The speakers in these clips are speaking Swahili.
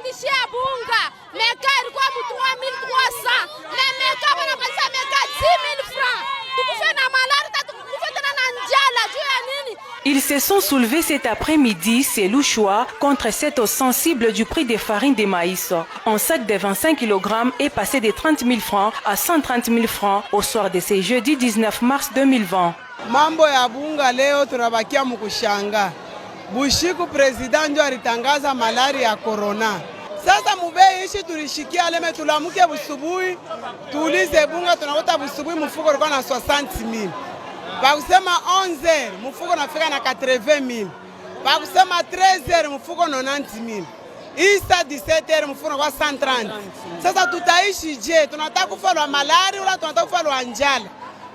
banatupandishia bunga. Meka ilikuwa 3300. Meka wanapandisha meka 10000 francs. Tukufe na malaria, tukufe tena na njala. Juu ya nini? Ils se sont soulevés cet après-midi, c'est Louchoua, contre cette hausse sensible du prix des farines de maïs. Un sac de 25 kg est passé de 30 000 francs à 130 000 francs au soir de ce jeudi 19 mars 2020. Mambo ya bunga leo tunabakia mkushanga. Bushiku president ndio alitangaza malaria ya corona. Sasa mubei ishi tulishikia leme tulamuke busubuhi, tuulize bunga tunakuta busubuhi mfuko ulikuwa na 60,000. Bakusema 11h mfuko nafika na 80,000. Bakusema 13h mfuko 90,000. Isa 17h mfuko kwa 130. Sasa tutaishi je? Tunataka kufa malaria wala tunataka kufa njala?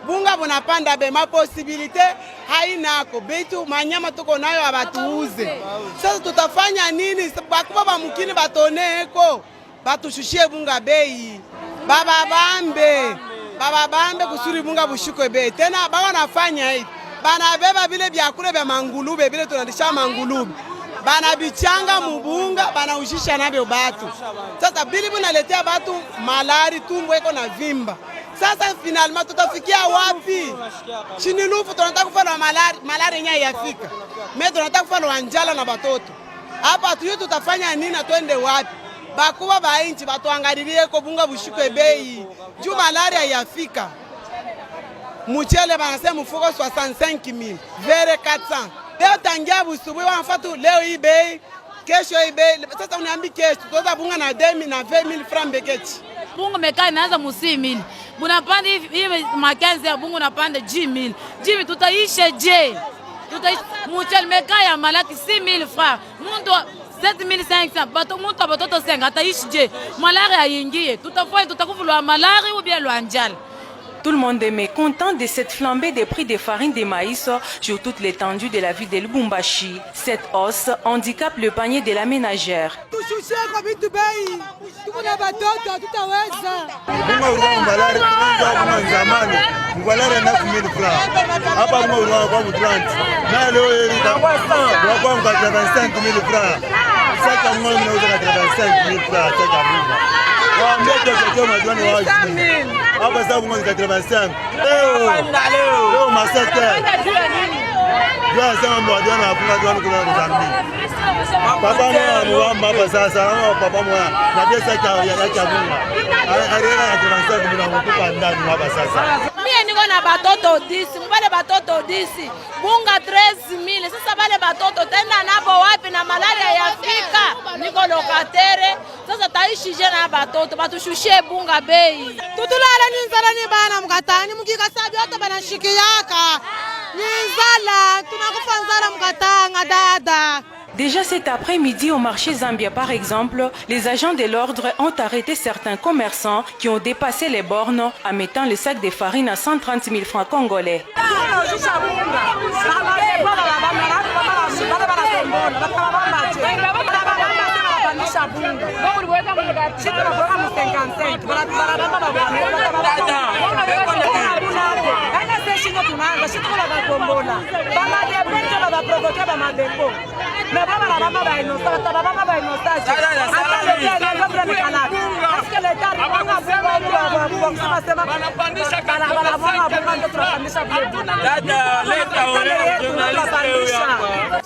Bunga bunapanda be maposibilite hainako betu manyama tuko nayo abatuuze. Sasa tutafanya nini? Bakuba bamukini batoneko batushushie bunga bei. Baba bambe kusuri bunga bushiko bei. Tena baba nafanya hivi. Bana beba vile vyakula vya mangulube vile tunalisha mangulube. Bana bichanga mubunga bana ushisha nabyo batu. Sasa bili bunaletea batu malari tumbo iko na vimba. Sasa finalement tutafikia wapi? Chini lufu tunataka kufa malaria yenyewe yafika. Mimi tunataka kufa njala na batoto. Hapa tuyo tutafanya nini na twende wapi? Bakuba ba inchi batuangalilie ko bunga bushikwe bei. Juu malaria yafika. Mchele banasema mfuko 65,000, vere 400. Leo tangia busubuhi wanafatu leo hii bei, kesho hii bei. Sasa uniambi kesho tutaweza bunga na 20,000 na 20,000 francs beketi. Bunga meka inaanza musimili. Bunapanda hivi makenzi ya bunga unapanda 10,000. 10,000 tutaisha je? Mchele meka ya malaki 6,000 francs. Mundu 7,500. Bato mundu batoto 5 ataishi je? Malaria yingie. Tutafanya tutakuvulwa malaria ou bien lwanjala. Tout le monde est mécontent de cette flambée des prix des farines de maïs sur toute l'étendue de la ville de Lubumbashi. Cette hausse handicape le panier de la ménagère. Hapa sasa bunga 85. Leo masete. Ndio sasa mwadwana afunga dwana kuna kuzambi. Papa mwa hapa sasa papa mwa na pesa ya bunga. Arega ya 85 bila kukupa ndani hapa sasa. Mimi niko na batoto 10, mbale batoto 10. Bunga 13,000. Sasa bale batoto tena nabo wapi na malaria yafika? Niko lokatere. Sasa taishi je na batoto batushushie bunga bei. Tutulala ni nzala ni bana mkatani mkikasabi hata bana shikiyaka. Ni nzala tunakufa nzala mkatanga dada. Déjà cet après-midi au marché Zambia par exemple, les agents de l'ordre ont arrêté certains commerçants qui ont dépassé les bornes en mettant le sac de farine à 130 000 francs congolais.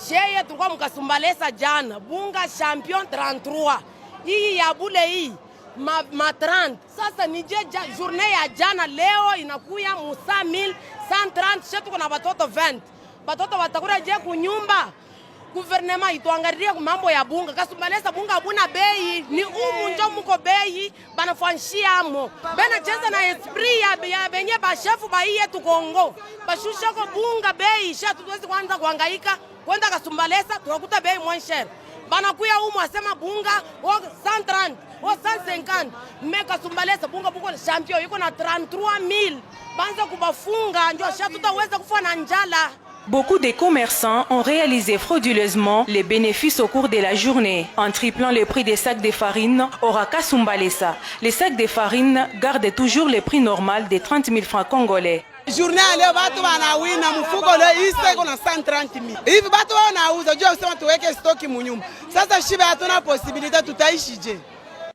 Sheye tulikuwa mkasumbalesa jana bunga champion 33 hii ya bule hii ma 30. Sasa nije journée ya jana leo inakuya musa 1130 shetu kuna batoto 20. Batoto watakura je kunyumba. Gouvernement ituangalie mambo ya bunga kasumbalesa bunga abuna bei ni njo muko bei banafanshia amo bena cheza na esprit ya benye ba chef ba hii yetu Kongo bashusha ko bunga bei sha tuwezi kwanza kuhangaika kwenda kasumbalesa tukakuta bei moins cher banakuya humo asema bunga 130 150 meka sumbalesa bunga buko champion yuko na 33,000 banza kubafunga ndio sha tutaweza kufa na njala. Beaucoup de commerçants ont réalisé frauduleusement les bénéfices au cours de la journée en triplant le prix des sacs de farine au Raka-Sumbalesa. Les sacs de farine gardent toujours le prix normal de 30 000 francs congolais. Journée ya leo watu wanawina mfuko leo iseko na 130,000. Hivi watu wanauza jua usema tuweke stoki munyumba. Sasa shibe hatuna possibilité tutaishije?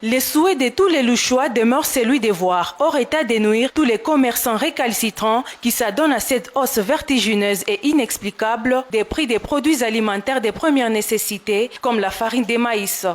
Le souhait de tous les Louchois demeure celui de voir, hors état de nuire, tous les commerçants récalcitrants qui s'adonnent à cette hausse vertigineuse et inexplicable des prix des produits alimentaires de première nécessité comme la farine de maïs.